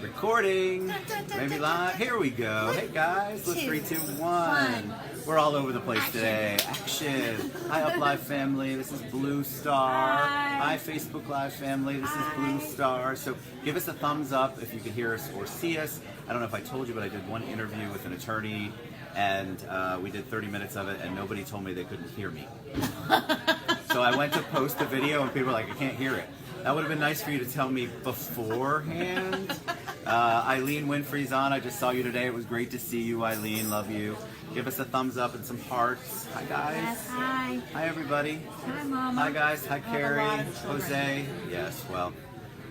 Recording. Maybe live. Here we go. Hey guys, let's 3, 2, 1. We're all over the place today. Action. Hi Up Live family. This is Blue Star. Hi Facebook Live family. This is Blue Star. So give us a thumbs up if you can hear us or see us. I don't know if I told you, but I did one interview with an attorney, and we did 30 minutes of it, and nobody told me they couldn't hear me. So I went to post the video, and people were like, I can't hear it. That would have been nice for you to tell me beforehand. Eileen Winfrey's on. I just saw you today. It was great to see you, Eileen. Love you. Give us a thumbs up and some hearts. Hi, guys. Yes, hi. Hi, everybody. Hi, Mama. Hi, guys. Hi, Carrie. Jose. Yes, well,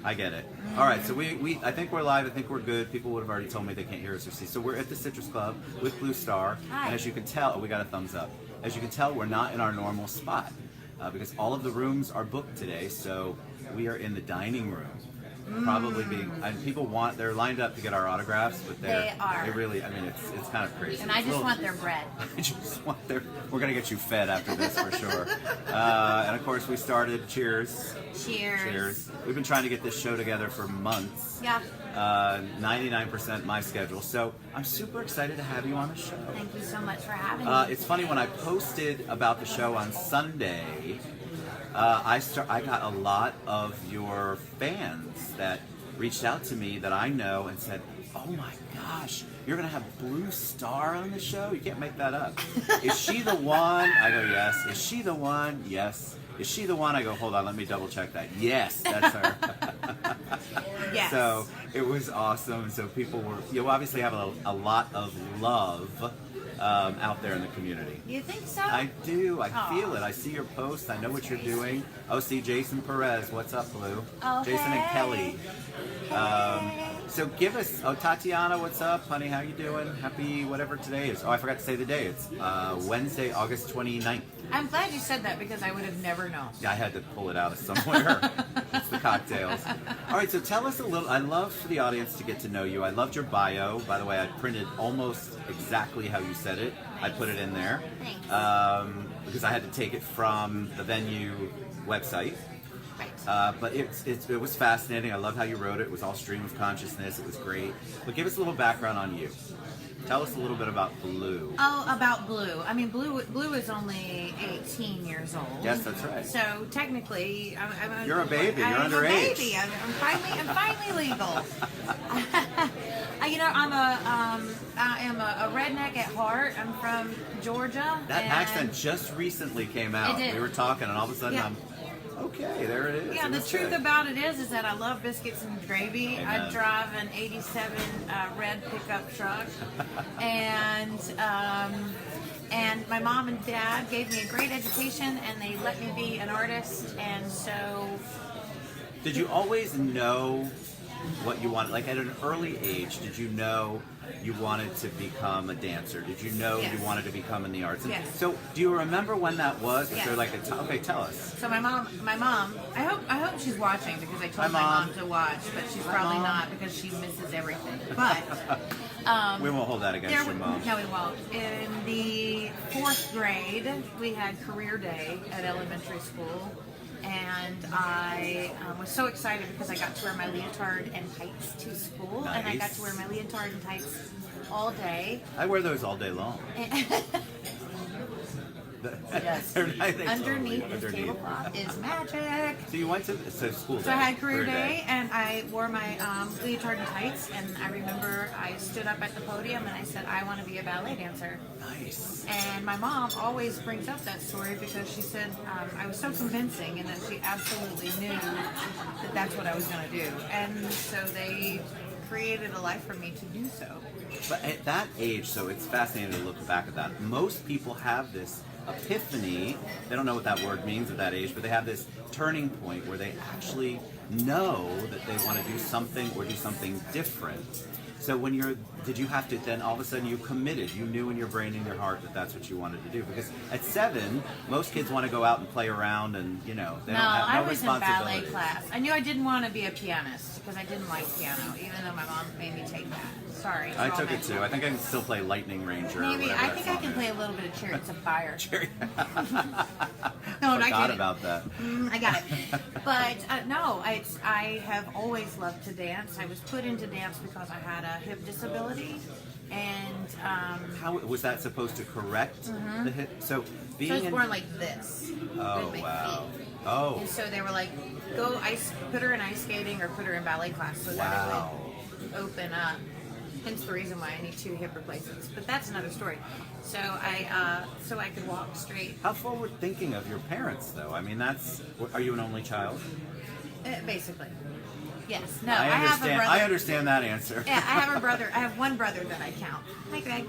I get it. All right, so I think we're live. I think we're good. People would have already told me they can't hear us or see. So we're at the Citrus Club with Blue Star. Hi. And as you can tell, we got a thumbs up. As you can tell, we're not in our normal spot because all of the rooms are booked today. So we are in the dining room. Probably being, and people they're lined up to get our autographs, but They are. They really, I mean, it's kind of crazy. And I just want their bread. I just want we're going to get you fed after this for sure. And of course we started, cheers. Cheers. Cheers. We've been trying to get this show together for months. Yeah. 99% my schedule. So I'm super excited to have you on the show. Thank you so much for having me. It's funny, when I posted about the show on Sunday, I got a lot of your fans that reached out to me that I know and said, oh my gosh, you're going to have Blue Star on the show? You can't make that up. Is she the one? I go, yes. Is she the one? Yes. Is she the one? I go, hold on, let me double check that. Yes, that's her. Yes. So it was awesome. So you obviously have a lot of love out there in the community. You think so? I do. I feel it. I see your posts. I know what you're doing. Oh, see Jason Perez. What's up, Blue? Oh, Jason and hey. Kelly. Hey. So give us. Oh, Tatiana, what's up, honey? How you doing? Happy whatever today is. Oh, I forgot to say the day. It's Wednesday, August 29th. I'm glad you said that because I would have never known. Yeah, I had to pull it out of somewhere. It's the cocktails. All right, so tell us a little. I love for the audience to get to know you. I loved your bio. By the way, I printed almost exactly how you said it. I put it in there. Thanks. Because I had to take it from the venue website. Right. But it was fascinating. I love how you wrote it. It was all stream of consciousness. It was great. But give us a little background on you. Tell us a little bit about Blue. Oh, about Blue. I mean, Blue is only 18 years old. Yes, that's right. So technically, You're a baby. You're I'm underage. a baby. I'm finally legal. I am a redneck at heart. I'm from Georgia. That and accent just recently came out. It did. We were talking, and all of a sudden Yeah. I'm okay. There it is. Yeah, It the was truth good. about it is that I love biscuits and gravy. Amen. I drive an '87 red pickup truck, and my mom and dad gave me a great education, and they let me be an artist, and so. Did you always know what you wanted? Like at an early age, did you know you wanted to become a dancer? Did you know Yes. you wanted to become in the arts? And Yes. So do you remember when that was? Is Yes. there like okay, tell us. So my mom, I hope she's watching because I told Hi, my Mom. mom to watch, but she's Hi, probably Mom. not because she misses everything. But We won't hold that against your mom. no, we won't. In the 4th grade, we had career day at elementary school, and I was so excited because I got to wear my leotard and tights to school, and I got Nice. to wear my leotard and tights all day. I wear those all day long. Yes. They're nice. They Underneath totally- this tablecloth is magic. So you went to school. So I had career day, and I wore my leotard and tights, and I remember I stood up at the podium and I said, I want to be a ballet dancer. Nice. And my mom always brings up that story because she said I was so convincing and that she absolutely knew that that's what I was going to do. And so they created a life for me to do so. But at that age, so it's fascinating to look back at that. Most people have this epiphany. They don't know what that word means at that age, but they have this turning point where they actually know that they want to do something or do something different. So did you have to then all of a sudden you committed? You knew in your brain and your heart that that's what you wanted to do? Because at 7, most kids want to go out and play around and, they don't have I no was in ballet responsibility. class. I knew I didn't want to be a pianist because I didn't like piano, even though my mom made me take that. Sorry. I took it too. I think I can still play Lightning Ranger. Or Maybe. whatever I that think I song can is. play a little bit of Chariots of Fire. Cherry. No, not Forgot kidding. about that. I got it. But no, I have always loved to dance. I was put into dance because I had a hip disability, and How was that supposed to correct the hip? So being so I was in, born like this. oh with my wow, feet. oh And so they were like, put her in ice skating or put her in ballet class so that wow. it would open up. Hence the reason why I need 2 hip replacements. But that's another story. So I could walk straight. How forward thinking of your parents though? I mean, are you an only child? Basically. Yes. No, I have a understand. brother. I understand that answer. Yeah, I have a brother. I have one brother that I count. Hi, Greg.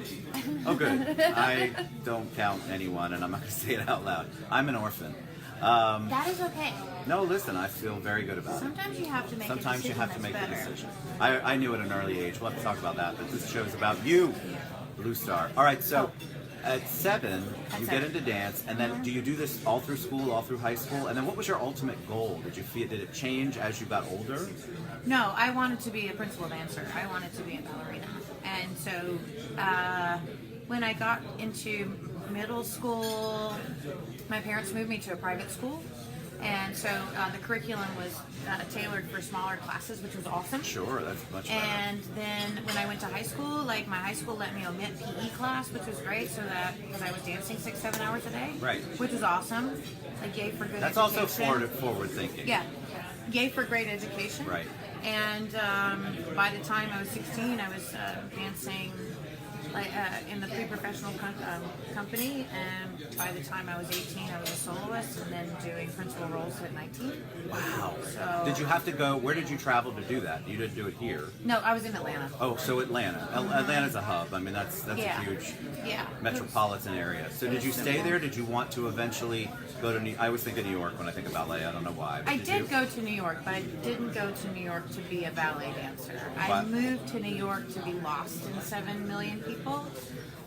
Oh, good. I don't count anyone, and I'm not going to say it out loud. I'm an orphan. That is okay. No, listen, I feel very good about it. Sometimes you have to make Sometimes a you decision have to make that's the better. decision. I knew at an early age. We'll have to talk about that, but this show's about you, Blue Star. All right, so at 7, At you 7. get into dance, and then do you do this all through school, all through high school? And then what was your ultimate goal? Did it change as you got older? No, I wanted to be a principal dancer. I wanted to be a ballerina. And so when I got into middle school, my parents moved me to a private school. And so the curriculum was tailored for smaller classes, which was awesome. Sure, that's much better. And then when I went to high school, like my high school let me omit PE class, which was great, so that because I was dancing 6-7 hours a day, Right. which was awesome. Like yay for good That's education. also forward thinking. Yeah, yay for great education. Right. And by the time I was 16, I was dancing in the pre-professional company, and by the time I was 18, I was a soloist, and then doing principal roles at 19. Wow. So Did you have to go? Where did you travel to do that? You didn't do it here. No, I was in Atlanta. Oh, so Atlanta. Atlanta's a hub. I mean, that's Yeah. a huge Yeah. metropolitan area. So did you stay there? Did you want to eventually go to I always think of New York when I think of ballet. I don't know why. But I you? did go to New York, but I didn't go to New York to be a ballet dancer. I What? moved to New York to be lost in 7 million people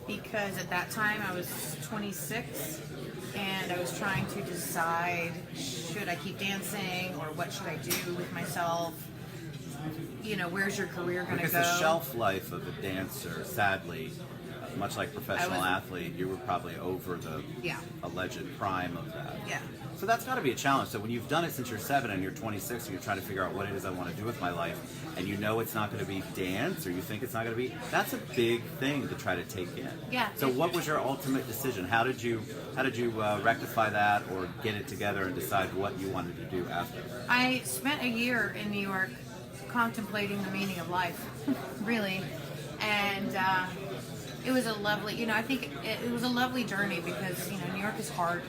because at that time I was 26 and I was trying to decide, should I keep dancing or what should I do with myself? Where's your career going to Because go? the shelf life of a dancer, sadly, much like professional I was- athlete, you were probably over the Yeah. alleged prime of that. Yeah. So that's got to be a challenge. So when you've done it since you're 7 and you're 26 and you're trying to figure out what it is I want to do with my life, and you know it's not going to be dance, or you think it's not going to be, that's a big thing to try to take in. Yeah. So what was your ultimate decision? How did you rectify that or get it together and decide what you wanted to do after? I spent a year in New York contemplating the meaning of life, really, and it was a lovely, I think it was a lovely journey because, New York is hard.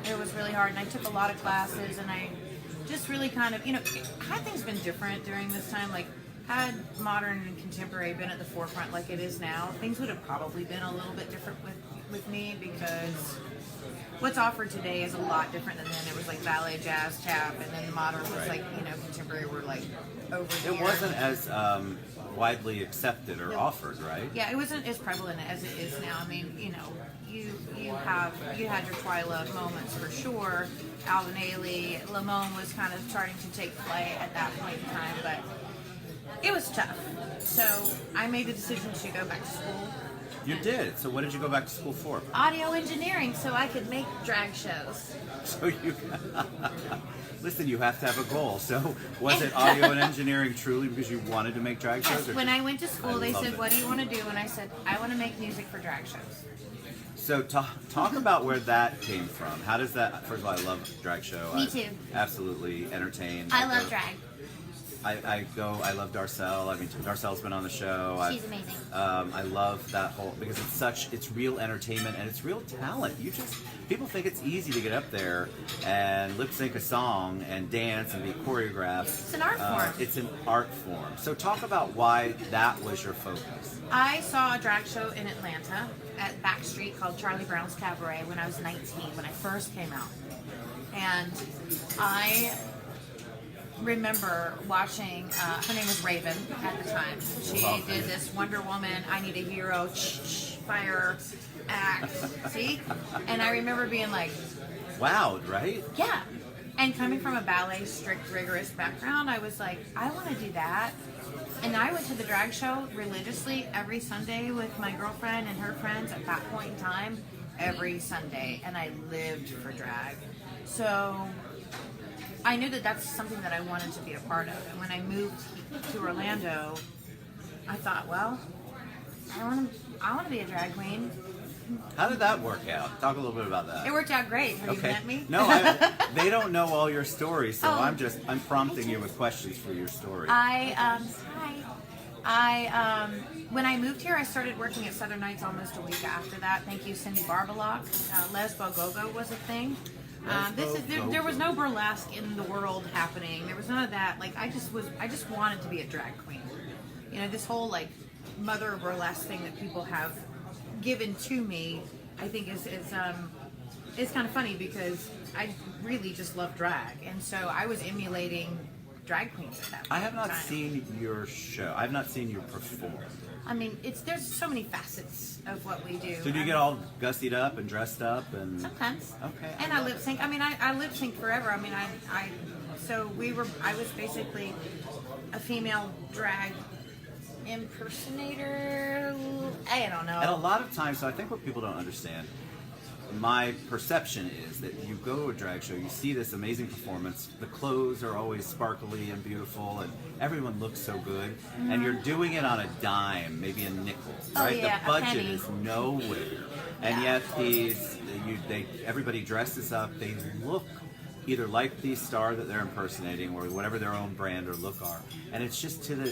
It was really hard, and I took a lot of classes, and I just really kind of, had things been different during this time, like had modern and contemporary been at the forefront like it is now, things would have probably been a little bit different with me because what's offered today is a lot different than then. It was like ballet, jazz, tap, and then the modern was like, contemporary were like over here. It wasn't as widely accepted or offered, right? Yeah, it wasn't as prevalent as it is now. I mean, you had your twilight moments for sure. Alvin Ailey, Lamone was kind of starting to take play at that point in time, but it was tough. So I made the decision to go back to school. You did. So what did you go back to school for? Audio engineering, so I could make drag shows. So you listen. You have to have a goal. So was it audio and engineering truly because you wanted to make drag shows? Yes, when I went to school, they love said, it. "What do you want to do?" And I said, "I want to make music for drag shows." So talk about where that came from. How does that? First of all, I love drag show. Me too. Absolutely entertained. I love drag. I love Darcel. I mean, Darcel's been on the show. She's amazing. I love that whole because it's real entertainment and it's real talent. People think it's easy to get up there and lip sync a song and dance and be choreographed. It's an art form. It's an art form. So talk about why that was your focus. I saw a drag show in Atlanta at Backstreet called Charlie Brown's Cabaret when I was 19, when I first came out. And I remember watching, her name was Raven at the time. She Oh, did this Wonder Woman, I Need a Hero, fire act, see? And I remember being like, Wowed, right? yeah. And coming from a ballet, strict, rigorous background, I was like, I want to do that. And I went to the drag show religiously every Sunday with my girlfriend and her friends at that point in time, every Sunday. And I lived for drag. So I knew that that's something that I wanted to be a part of. And when I moved to Orlando, I thought, well, I want to be a drag queen. How did that work out? Talk a little bit about that. It worked out great. Have you met me? No, they don't know all your stories, so Oh. I'm prompting you with questions for your story. When I moved here, I started working at Southern Nights almost a week after that. Thank you, Cindy Barbalock. Lesbo Go-Go was a thing. There was no burlesque in the world happening. There was none of that. Like I just wanted to be a drag queen. You know, this whole like mother of burlesque thing that people have given to me, I think is kind of funny because I really just love drag, and so I was emulating drag queens at that point. I have not in time. seen your show. I have not seen you perform. I mean, there's so many facets of what we do. So do you get all gussied up and dressed up and? Sometimes. Okay. And I lip sync. I mean, I lip sync forever. I mean, I was basically a female drag impersonator. I don't know. And a lot of times, so I think what people don't understand, my perception is that you go to a drag show, you see this amazing performance, the clothes are always sparkly and beautiful, and everyone looks so good, and you're doing it on a dime, maybe a nickel, right? yeah, The a budget penny. is nowhere, and Yeah. yet everybody dresses up, they look either like the star that they're impersonating or whatever their own brand or look are, and it's just to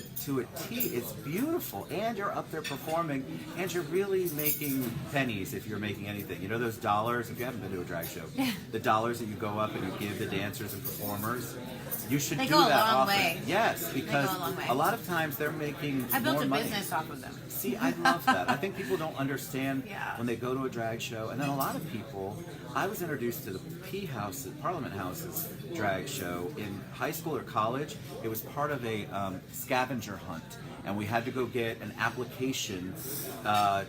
a T. It's beautiful, and you're up there performing, and you're really making pennies if you're making anything. You know those dollars? If you haven't been to a drag show, the dollars that you go up and you give the dancers and performers, you should They do go a that long often. way. Yes, because a long way. a lot of times they're making I built more a money. business off of them. See, I love that. I think people don't understand Yeah. when they go to a drag show. And then a lot of people, I was introduced to the P House, Parliament House's drag show in high school or college. It was part of a scavenger hunt. And we had to go get an application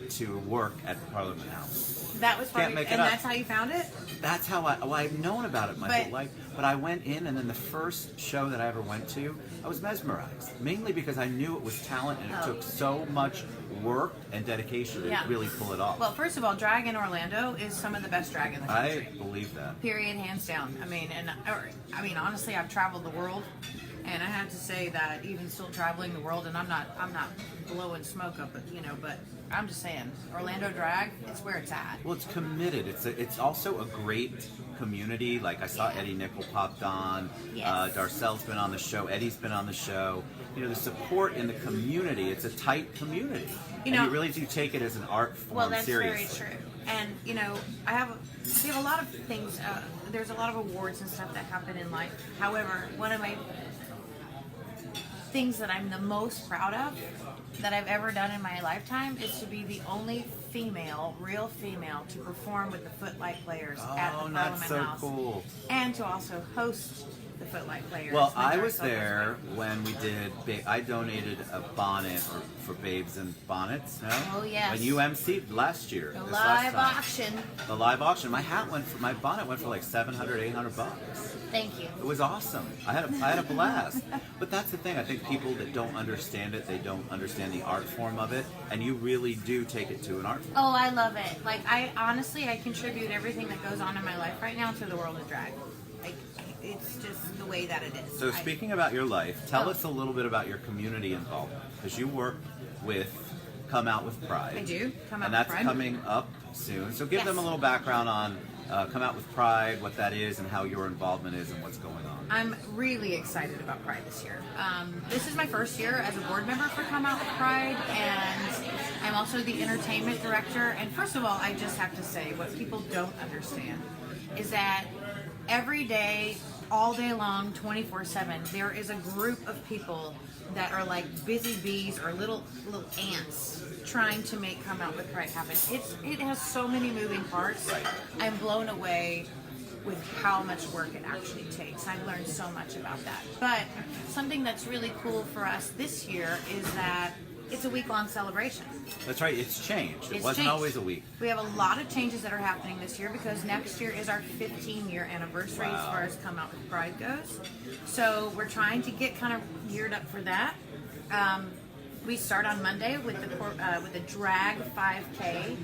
to work at Parliament House. That was Can't probably, make it and up. that's how you found it. That's how I've known about it my But- whole life. But I went in, and then the first show that I ever went to, I was mesmerized. Mainly because I knew it was talent, and it took so much work and dedication to Yeah. really pull it off. Well, first of all, drag in Orlando is some of the best drag in the country. I believe that. Period, hands down. I mean, honestly, I've traveled the world, and I have to say that even still traveling the world, and I'm not blowing smoke up, but I'm just saying, Orlando drag, it's where it's at. Well, it's committed. It's also a great community. Like I saw Eddie Nickel popped on. Yes. Darcel's been on the show. Eddie's been on the show. You know, the support in the community. It's a tight community. You And know- you really do take it as an art form Well, that's seriously. very true. And we have a lot of things. There's a lot of awards and stuff that happen in life. However, one of my things that I'm the most proud of that I've ever done in my lifetime is to be the only real female, to perform with the Footlight Players at the Oh, Parliament that's so House, cool. and to also host the Footlight Players. Well, when I Darcel was there when we did. I donated a bonnet for Babes and Bonnets. No? Oh, yes. When you emceed last year. The this last live time. auction. The live auction. My bonnet went for like $700, $800. Thank you. It was awesome. I had a blast. But that's the thing. I think people that don't understand it, they don't understand the art form of it, and you really do take it to an art form. Oh, I love it. Like, I contribute everything that goes on in my life right now to the world of drag. Like, it's just the way that it is. So speaking about your life, tell Oh. us a little bit about your community involvement, because you work with Come Out with Pride. I do. Come Out and with that's Pride. coming up soon. So give Yes. them a little background on Come Out with Pride, what that is, and how your involvement is, and what's going on. I'm really excited about Pride this year. This is my first year as a board member for Come Out with Pride, and I'm also the entertainment director. And first of all, I just have to say, what people don't understand is that every day, all day long, 24/7, there is a group of people that are like busy bees or little ants trying to make Come Out with Pride happen. It has so many moving parts. Right. I'm blown away with how much work it actually takes. I've learned so much about that. But something that's really cool for us this year is that it's a week-long celebration. That's right. It's changed. It It's wasn't changed. always a week. We have a lot of changes that are happening this year because next year is our 15-year anniversary as Wow. far as Come Out with Pride goes. So we're trying to get kind of geared up for that. We start on Monday with the Drag 5K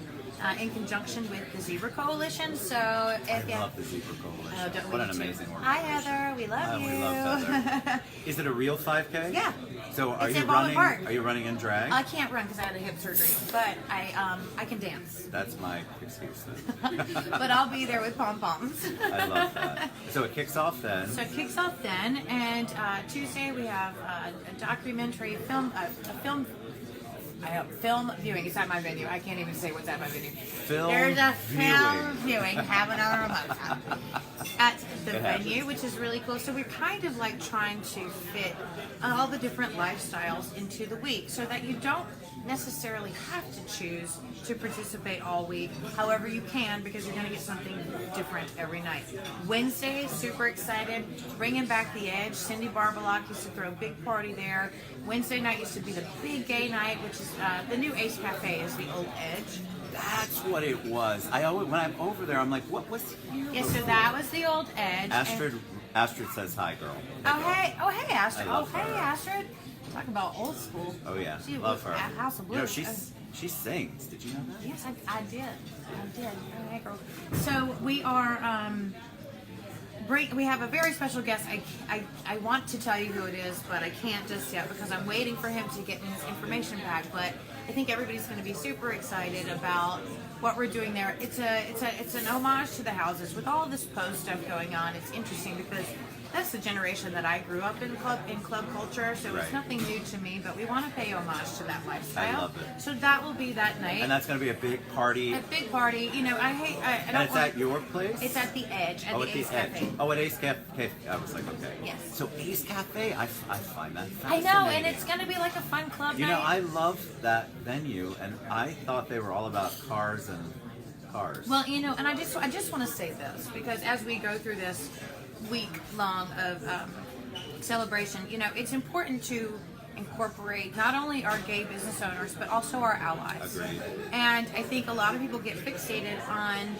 in conjunction with the Zebra Coalition. So I love the Zebra Coalition. don't What we an too? amazing organization. Hi Heather, we love you. We love Heather. Is it a real 5K? Yeah. So are It's you in Baldwin running? Park. Are you running in drag? I can't run because I had a hip surgery, but I can dance. That's my excuse then. But I'll be there with pom poms. I love that. So it kicks off then. So it kicks off then, and Tuesday we have a documentary film, film viewing. It's at my venue. I can't even say what's at my venue. There's a film viewing happening on Remote at the It venue, happens. which is really cool. So we're kind of like trying to fit all the different lifestyles into the week so that you don't necessarily have to choose to participate all week. However, you can because you're going to get something different every night. Wednesday, super excited, bringing back the Edge. Cindy Barbalock used to throw a big party there. Wednesday night used to be the big gay night, which is the new Ace Cafe is the old Edge. That's what it was. I always, when I'm over there, I'm like, what was here? Yeah, so before? that was the old Edge. Astrid says hi, girl. Oh hey, Astrid. I Oh love hey, her. Astrid. Talk about old school. Oh yeah, She love was her. at House of You know, Blues. she sings. Did you know that? Yes, I did. Oh, hey, girl. So we are. We have a very special guest. I want to tell you who it is, but I can't just yet because I'm waiting for him to get his information back. But I think everybody's going to be super excited about what we're doing there. It's an homage to the houses with all this post stuff going on. It's interesting because that's the generation that I grew up in club culture, so Right. it's nothing new to me. But we want to pay homage to that lifestyle. I love it. So that will be that night. And that's going to be a big party. A big party. You know, I And don't it's want. at your place? It's at the Edge, at Oh, the at Ace the Edge. Cafe. Oh, at Ace Cafe. I was like, okay. Yes. So Ace Cafe, I find that I fascinating. know, and it's going to be like a fun club You night. know, I love that venue, and I thought they were all about cars and cars. Well, you know, and I just want to say this because as we go through this week long of celebration, you know, it's important to incorporate not only our gay business owners but also our allies. Agreed. And I think a lot of people get fixated on,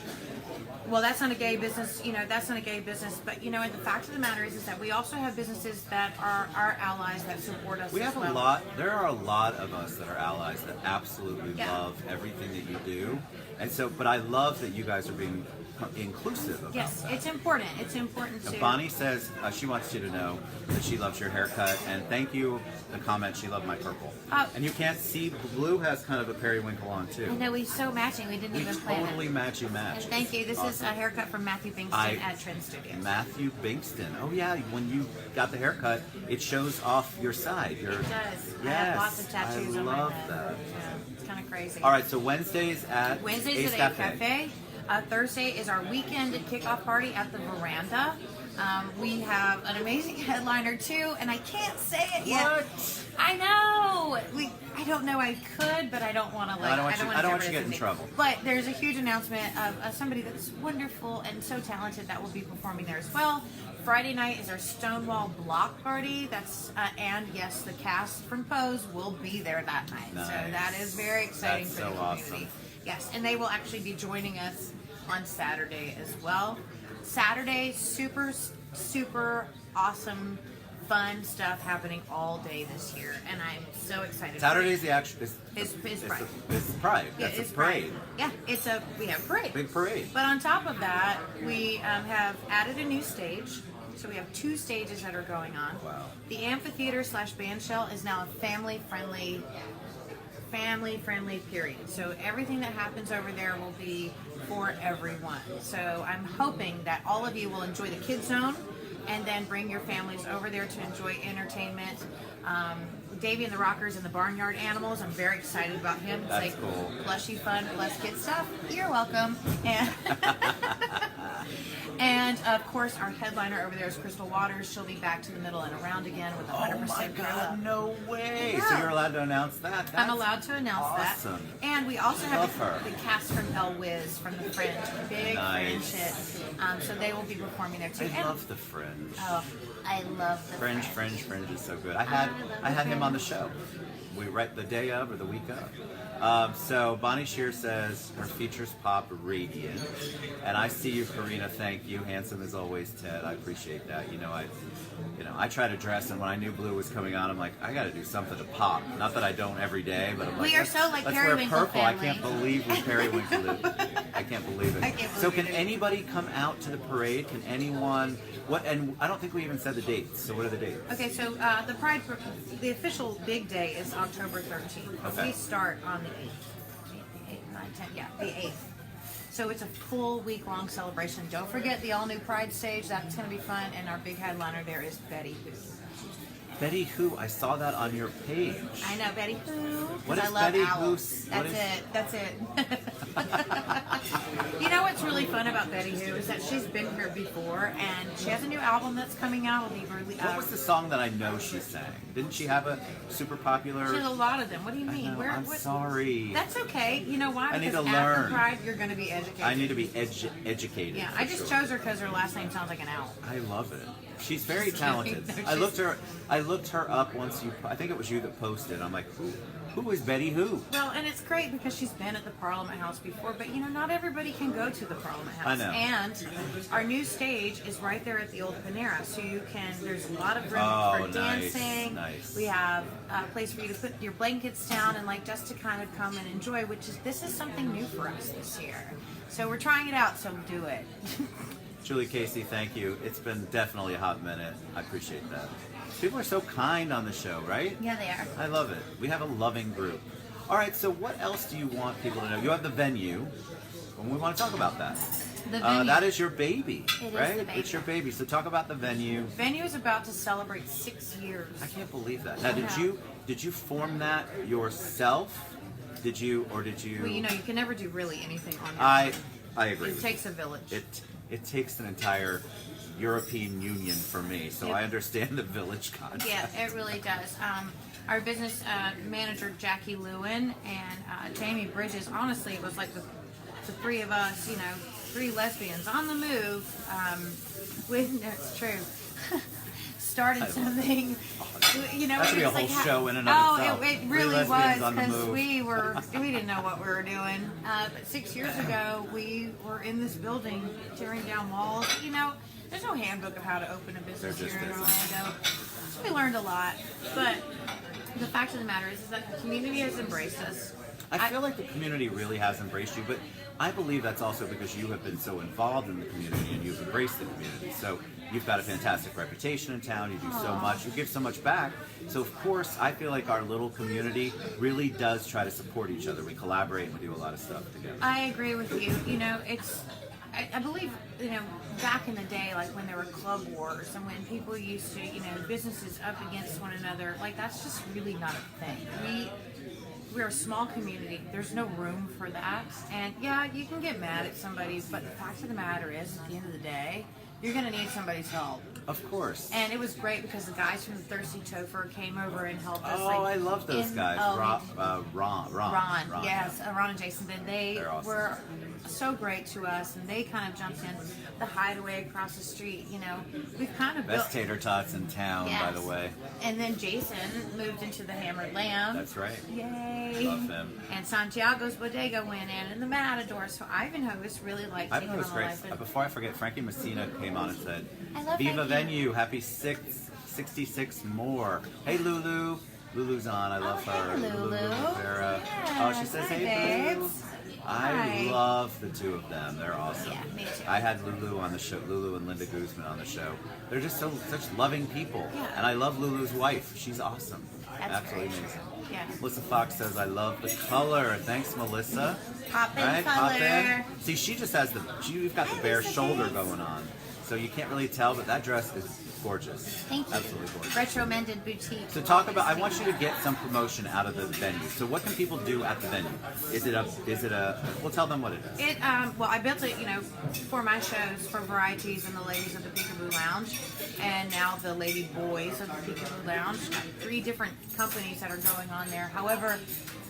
well, that's not a gay business, you know, that's not a gay business. But, you know, and the fact of the matter is that we also have businesses that are our allies that support us We as have well. a lot. There are a lot of us that are allies that absolutely Yeah. love everything that you do, and so. But I love that you guys are being inclusive about Yes, that. it's important. It's important Now, to. Bonnie says she wants you to know that she loves your haircut, and thank you. The comment, she loved my purple. And you can't see, Blue has kind of a periwinkle on I too. know we're so matching. We didn't We even plan totally it. match. And thank you. This is a haircut from Matthew Bingston at Trend Studios. Matthew Bingston. Oh yeah, when you got the haircut, it shows off your side. Your, It does. I Yes, have lots of tattoos I on my love head. that. Yeah, it's kind of crazy. All right, so Wednesdays at Wednesdays Ace at Ace Cafe. Thursday is our weekend kickoff party at the Veranda. We have an amazing headliner too, and I can't say it yet. What? I know. I don't know. I could, but I don't want to. Like, I don't want wanna you to jeopardize get in anything. trouble. But there's a huge announcement of somebody that's wonderful and so talented that will be performing there as well. Friday night is our Stonewall Block Party. That's and yes, the cast from Pose will be there that night. Nice. So that is very exciting That's for the so community. awesome. Yes, and they will actually be joining us on Saturday as well. Saturday, super awesome, fun stuff happening all day this year, and I'm so excited. Saturday's the actual. Is Pride. It's Pride. Yeah, That's it's a parade. Pride. Yeah, we have parade. Big parade. But on top of that, we have added a new stage. So we have 2 stages that are going on. Wow. The amphitheater / band shell is now a family-friendly period. So everything that happens over there will be for everyone. So I'm hoping that all of you will enjoy the Kids Zone and then bring your families over there to enjoy entertainment. Davey and the Rockers and the Barnyard Animals, I'm very excited about him. It's That's like cool. plushy fun plus kid stuff. You're welcome. And And of course, our headliner over there is Crystal Waters. She'll be back to the middle and around again with 100% Oh my Gorilla. God, no way! Yeah. So you're allowed to announce that? I'm That's allowed to announce awesome. that. And we also have Love her. the cast from El Wiz from The Fringe. Big Nice. Fringe hit. So they will be performing there too. I love the Fringe. Oh, I love the Fringe is so good. I love had the him on the Fringe. show. We right the day of or the week of. So Bonnie Shear says her features pop radiant, and I see you, Karina. Thank you, handsome as always, Ted. I appreciate that. I try to dress, and when I knew Blue was coming on, I'm like, I got to do something to pop. Not that I don't every day, but I'm like, We are so like let's wear Periwinkle purple. family. I can't believe we periwinkle it. I can't believe it. I can't So believe can it. anybody come out to the parade? Can anyone? What? And I don't think we even said the dates. So what are the dates? Okay, so the official big day is October 13th. Okay. We start on the 8th. 8th, 9th, 10th, yeah, the 8th. So it's a full week-long celebration. Don't forget the all-new Pride stage. That's going to be fun. And our big headliner there is Betty Who. Betty Who? I saw that on your page. I know, Betty Who. 'Cause What is I love Betty owls. Who? What That's is- it. You know what's really fun about Betty Who is that she's been here before, and she has a new album that's coming out. It'll be really. What was the song that I know she sang? Didn't she have a super popular? She has a lot of them. What do you I mean? know, Where? I'm what- sorry. That's okay. You know why? I need Because to after learn. Pride, you're going to be educated. I need to be educated. Yeah, for I just sure. chose her because her last name sounds like an owl. I love it. She's very Just kidding. talented. No, I looked her up once. I think it was you that posted. I'm like, who is Betty Who? Well, and it's great because she's been at the Parliament House before, but not everybody can go to the Parliament House. I know. And our new stage is right there at the old Panera, so there's a lot of room Oh, for nice, dancing. nice. We have a place for you to put your blankets down and just to kind of come and enjoy, this is something new for us this year. So we're trying it out, so do it. Julie Casey, thank you. It's been definitely a hot minute. I appreciate that. People are so kind on the show, right? Yeah, they are. I love it. We have a loving group. All right, so what else do you want people to know? You have the venue, and we want to talk about that. The venue. That is your baby, It is right? the baby. It's your baby. So talk about the venue. Venue is about to celebrate 6 years. I can't believe that. Now, Yeah. did you form that yourself? Did you? Well, you can never do really anything on your I own. agree. It with takes a village. It takes an entire European Union for me, so Yep. I understand the village concept. Yeah, it really does. Our business manager, Jackie Lewin, and Jamie Bridges, honestly, it was like the three of us, 3 lesbians on the move. No, it's true. Started something, That should be a it was whole like show in and of oh, itself. it 3 really was lesbians on the because move. we didn't know what we were doing. But 6 years ago, we were in this building tearing down walls. There's no handbook of how to open a business There here just in isn't. Orlando. So we learned a lot, but the fact of the matter is that the community has embraced us. I feel like the community really has embraced you, but I believe that's also because you have been so involved in the community and you've embraced the community. So you've got a fantastic reputation in town, you do so much, you give so much back. So of course, I feel like our little community really does try to support each other. We collaborate and we do a lot of stuff together. I agree with you. I believe, back in the day, like when there were club wars and when people used to, businesses up against one another, that's just really not a thing. We're a small community. There's no room for that. And yeah, you can get mad at somebody, but the fact of the matter is, at the end of the day, you're going to need somebody's help. Of course. And it was great because the guys from the Thirsty Topher came over and helped us. Oh, I love those guys. Ron. Yes, Ron and Jason. They're awesome. Were so great to us, and they kind of jumped in the hideaway across the street. We've kind of Best built. tater tots in town, by the way. And then Jason moved into the Hammered Lamb. That's right. Yay! Love him. And Santiago's Bodega went in, and the Matador. So Ivanhoe's really liked I taking know on it's the great. life. And Before I forget, Frankie Messina came on and said, I love Viva Frankie. Venue, happy 66 more. Hey, Lulu. Lulu's on. I love her. Hey, Lulu. Rivera. Yeah, Oh, she says, hi, hey, Blue. babes. I Hi. love the two of them. They're awesome. Yeah, me too. I had Lulu on the show, Lulu and Linda Guzman on the show. They're just such loving people. Yeah. And I love Lulu's wife. She's awesome. That's Absolutely great. amazing. Yes. Melissa Fox says, I love the color. Thanks, Melissa. Pop in Pop in. color. See, she just has you've got the bare shoulder going on. So you can't really tell, but that dress is gorgeous. Thank you. Absolutely gorgeous. Retro Mended Boutique. So talk about. I want you to get some promotion out of the venue. So what can people do at the venue? Is it a? Well, tell them what it is. Well, I built it, for my shows for Varieties and the ladies of the Peekaboo Lounge, and now the lady boys of the Peekaboo Lounge. 3 different companies that are going on there. However,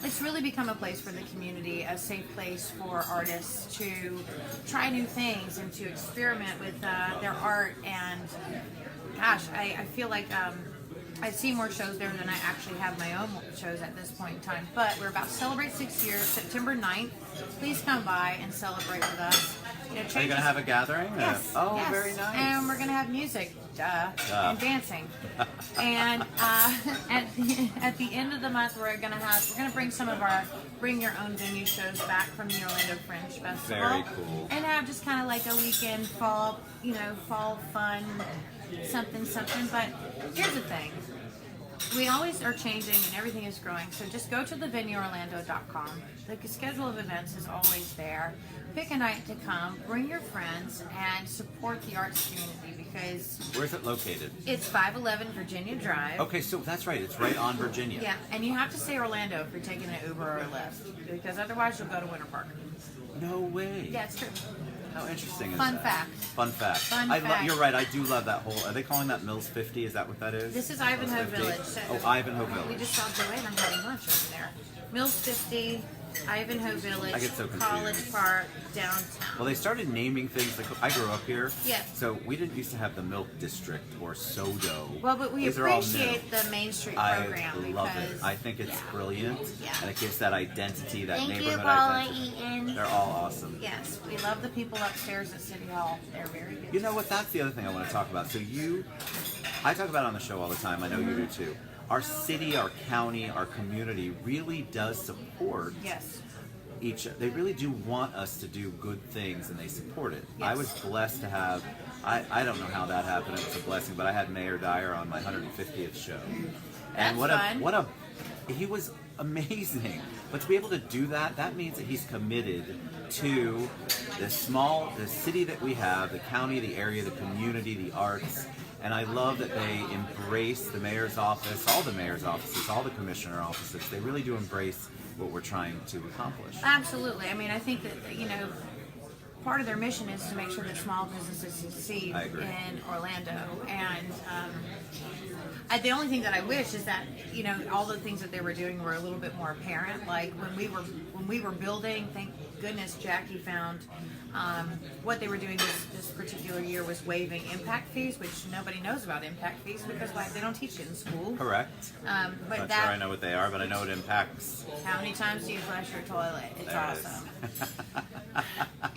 it's really become a place for the community, a safe place for artists to try new things and to experiment with their art. And gosh, I feel like I see more shows there than I actually have my own shows at this point in time. But we're about to celebrate 6 years, September 9th. Please come by and celebrate with us. Are you going to have a gathering? Yes. Oh, yes. very nice. And we're going to have music and dancing. And at the end of the month, we're going to bring some of our Bring Your Own Venue shows back from the Orlando Fringe Festival. Very cool. And have just kind of like a weekend fall fun, something. But here's the thing. We always are changing and everything is growing, so just go to thevenueorlando.com. The schedule of events is always there. Pick a night to come, bring your friends, and support the arts community because... Where's it located? It's 511 Virginia Drive. Okay, so that's right. It's right on Virginia. Yeah, and you have to say Orlando if you're taking an Uber or a Lyft, because otherwise you'll go to Winter Park. No way. Yeah, it's true. How interesting is Fun that? fact. Fun fact. Fun fact. You're right. I do love that whole. Are they calling that Mills 50? Is that what that is? This is Ivanhoe Mills 50? Village. So Oh, Ivanhoe Village. We just saw Joanne having lunch over there. Mills 50, Ivanhoe Village, I get so confused. College Park, downtown. Well, they started naming things. Like, I grew up here. Yeah. So we didn't used to have the Milk District or Sodo. Well, but we These are all appreciate new. the Main Street I program love because it. I think it's brilliant. Yeah. And it gives that identity, that Thank you, neighborhood Paula identity. Eaton. They're all awesome. Yes, we love the people upstairs at City Hall. They're very good. You know what? That's the other thing I want to talk about. So I talk about it on the show all the time. I know you do too. Our city, our county, our community really does support Yes. they really do want us to do good things and they support it. Yes. I was blessed to have, I don't know how that happened, it was a blessing, but I had Mayor Dyer on my 150th show. And That's fun. he was amazing. But to be able to do that, that means that he's committed to the city that we have, the county, the area, the community, the arts. And I love that they embrace the mayor's office, all the mayor's offices, all the commissioner offices. They really do embrace what we're trying to accomplish. Absolutely. I mean, I think that, part of their mission is to make sure that small businesses succeed I agree. in Orlando. And the only thing that I wish is that, all the things that they were doing were a little bit more apparent. Like when we were building, thank goodness Jackie found what they were doing this particular year was waiving impact fees, which nobody knows about impact fees because they don't teach it in school. Correct. But Not sure I know what they are, but I know it impacts. How many times do you flush your toilet? It's There it is. awesome.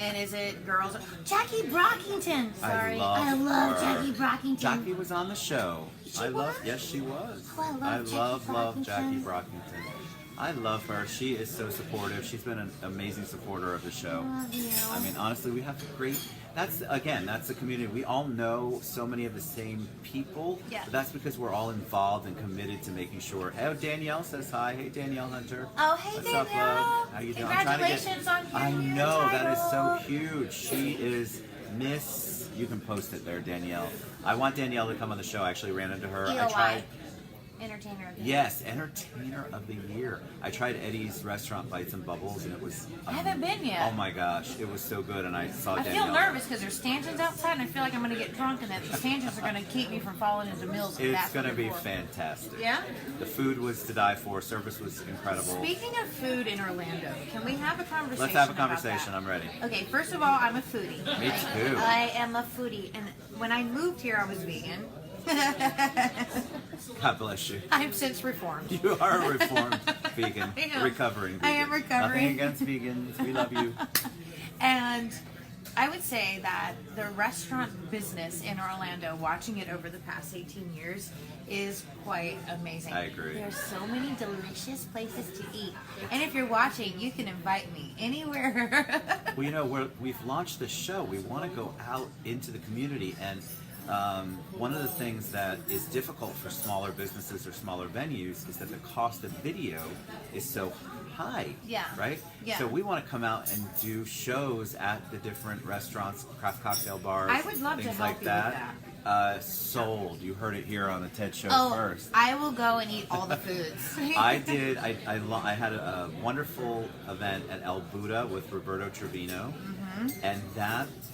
And is it girls? Jackie Brockington. Sorry, I love her. Jackie Brockington. Jackie was on the show. She was? Yes, she was. Oh, I love Jackie love Jackie Brockington. Brockington. I love her. She is so supportive. She's been an amazing supporter of the show. Love you. I mean, honestly, we have great. That's the community. We all know so many of the same people. Yeah. But that's because we're all involved and committed to making sure. Oh, Danielle says hi. Hey, Danielle Hunter. Oh, hey, What's Danielle. up, love? How you doing? I'm trying to get- Congratulations on your I new know that is so title. huge. She is Miss. You can post it there, Danielle. I want Danielle to come on the show. I actually ran into her. I EOI. tried. Entertainer of the Yes, Entertainer of the Year. I tried Eddie's restaurant Bites and Bubbles, and it was. I haven't been yet. Oh my gosh, it was so good, and I saw I Danielle. feel nervous because there's stanchions outside, and I feel like I'm going to get drunk, and that the stanchions are going to keep me from falling into Mills. It's going to be fantastic. Yeah? The food was to die for. Service was incredible. Speaking of food in Orlando, can we have a conversation? Let's have a about conversation. that? I'm ready. Okay, first of all, I'm a foodie. Me too. I am a foodie, and when I moved here, I was vegan. God bless you. I've since reformed. You are a reformed vegan, I am. recovering vegan. I am recovering. Nothing against vegans. We love you. And I would say that the restaurant business in Orlando, watching it over the past 18 years, is quite amazing. I agree. There's so many delicious places to eat. And if you're watching, you can invite me anywhere. Well, we've launched the show. We want to go out into the community, and one of the things that is difficult for smaller businesses or smaller venues is that the cost of video is so high. Yeah. Right? Yeah. So we want to come out and do shows at the different restaurants, craft cocktail bars, I would love to things help like you that. with that. Sold. You heard it here on the TED Show first. I will go and eat all the foods. I did. I had a wonderful event at El Buddha with Roberto Trevino, and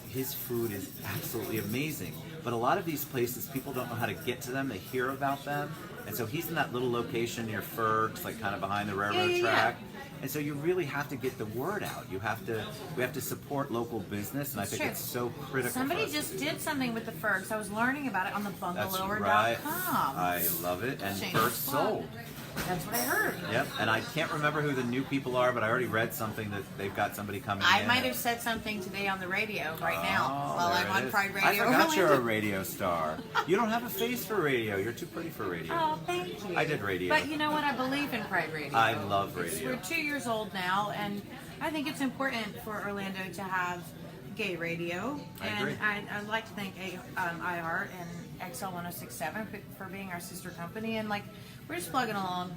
his food is absolutely amazing. But a lot of these places, people don't know how to get to them. They hear about them, and so he's in that little location near Ferg's, like kind of behind the railroad track. And so you really have to get the word out. We have to support local business, and I think it's so critical. Somebody just did something with the Fergs. I was learning about it on the bungalower.com. Right. I love it. And Ferg sold. That's what I heard. Yep, and I can't remember who the new people are, but I already read something that they've got somebody coming in. I might have said something today on the radio right now while I'm on Pride Radio. I forgot you're a radio star. You don't have a face for radio. You're too pretty for radio. Oh, thank you. I did radio. But you know what? I believe in Pride Radio. I love radio. We're 2 years old now, and I think it's important for Orlando to have gay radio. Agree. I'd like to thank IR and XL 1067 for being our sister company, and we're just plugging along.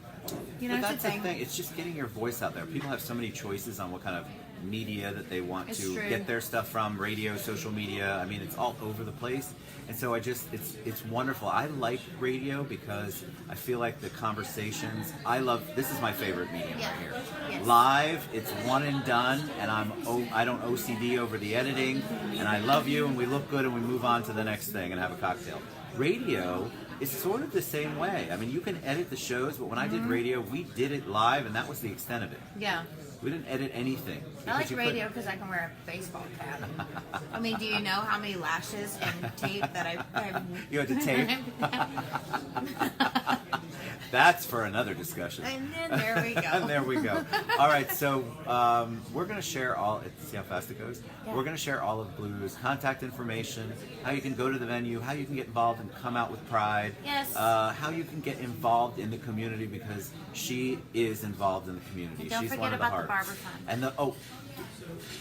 You know, but it's that's the thing. It's just getting your voice out there. People have so many choices on what kind of media that they want to get their stuff from. Radio, social media. I mean, it's all over the place. And so it's wonderful. I like radio because I feel like the conversations. This is my favorite medium right here. Yes. Live, it's one and done, and I don't OCD over the editing, and I love you, and we look good, and we move on to the next thing and have a cocktail. Radio is sort of the same way. I mean, you can edit the shows, but when I did radio, we did it live, and that was the extent of it. Yeah. We didn't edit anything. I like radio because I can wear a baseball cap. I mean, do you know how many lashes and tape that I've You had to tape? That's for another discussion. And then there we go. And there we go. All right, so we're going to share see how fast it goes? Yeah. We're going to share all of Blue's contact information, how you can go to the venue, how you can get involved and come out with Pride. Yes. How you can get involved in the community because she is involved in the community. And don't She's forget one of the about hearts. the Barber Fund. And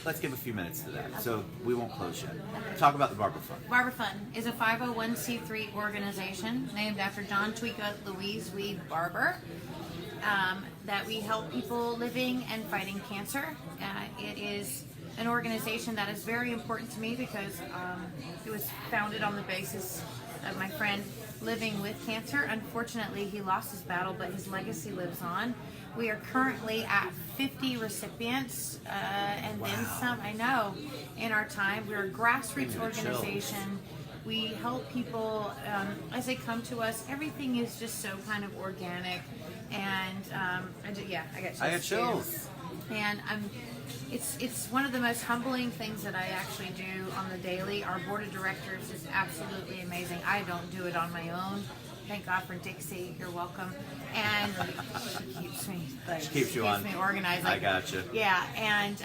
let's give a few minutes to that. So we won't close yet. Talk about the Barber Fund. Barber Fund is a 501c3 organization named after John Tweeka Louise Weed Barber that we help people living and fighting cancer. It is an organization that is very important to me because it was founded on the basis of my friend living with cancer. Unfortunately, he lost his battle, but his legacy lives on. We are currently at 50 recipients and then some, I know, in our time. We're a grassroots organization. We help people as they come to us. Everything is just so kind of organic. And I got chills. And it's one of the most humbling things that I actually do on the daily. Our board of directors is absolutely amazing. I don't do it on my own. Thank God for Dixie. You're welcome. And she keeps me me organized. I gotcha. Yeah, and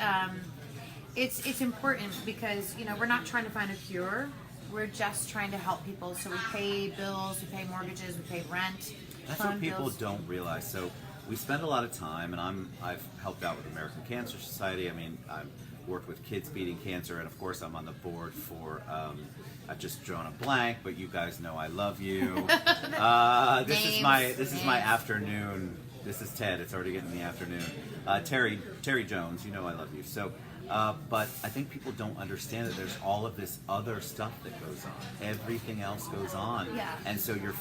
it's important because we're not trying to find a cure. We're just trying to help people. So we pay bills, we pay mortgages, we pay rent. That's what people don't realize. So we spend a lot of time, and I've helped out with American Cancer Society. I mean, I've worked with kids beating cancer, and of course I'm on the board for I've just drawn a blank, but you guys know I love you. This is my afternoon. This is Ted. It's already getting in the afternoon. Terry Jones, you know I love you. So, but I think people don't understand that there's all of this other stuff that goes on. Everything else goes on. Yeah. And so you're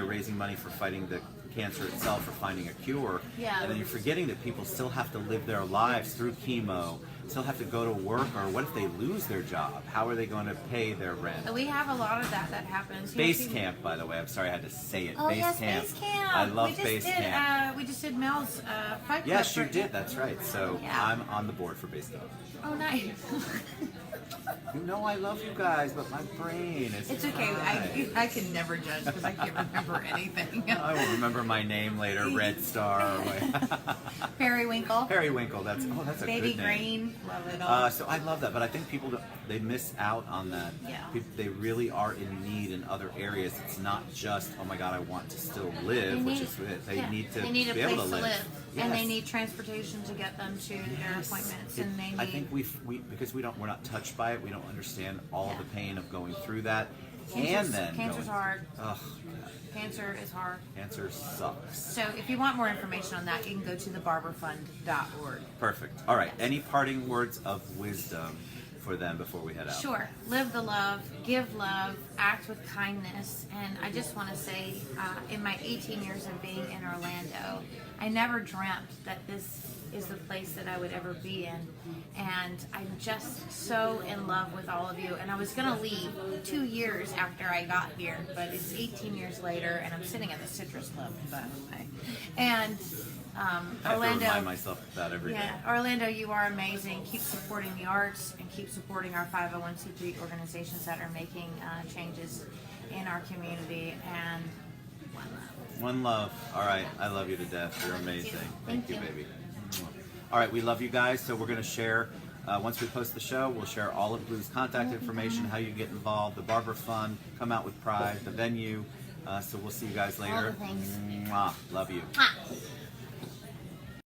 raising money for fighting the cancer itself or finding a cure. Yeah. And then you're forgetting that people still have to live their lives through chemo, still have to go to work, or what if they lose their job? How are they going to pay their rent? We have a lot of that happens. Base Camp, by the way. I'm sorry I had to say it. Oh, Base Camp. Base Camp. I love Base Camp. We just did Mel's Fight Club. Yes, you did. That's right. So I'm on the board for Base Camp. Oh, nice. You know I love you guys, but my brain is It's okay. I can never judge because I can't remember anything. I will remember my name later. Red Star. Periwinkle. Periwinkle. That's a Baby good name. Green. Love it all. So I love that, but I think people they miss out on that. Yeah. They really are in need in other areas. It's not just oh my God, I want to still live, which is it. They need to be able place to live. And they need transportation to get them to their appointments. And they need. I think because we're not touched by it. We don't understand all of the pain of going through that. Cancer's hard. Oh, Cancer is hard. Cancer sucks. So if you want more information on that, you can go to thebarberfund.org. Perfect. All right. Any parting words of wisdom for them before we head out? Sure. Live the love, give love, act with kindness. And I just want to say, in my 18 years of being in Orlando, I never dreamt that this is the place that I would ever be in. And I'm just so in love with all of you. And I was going to leave 2 years after I got here, but it's 18 years later, and I'm sitting at the Citrus Club, by the way. And I have to remind myself of that every day. yeah, Orlando, you are amazing. Keep supporting the arts and keep supporting our 501c3 organizations that are making changes in our community. And one love. One love. All right. I love you to death. You're amazing. Thank you. baby. All right. We love you guys. So we're going to share, once we post the show, we'll share all of Blue's contact information, how you get involved, the Barber Fund, Come Out with Pride, the venue. So we'll see you guys later. All the things. Mwah. Love you. Ah.